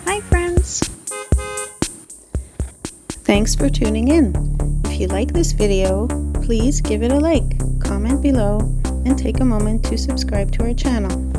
Hi friends! Thanks for tuning in. If you like this video, please give it a like, comment below, and take a moment to subscribe to our channel.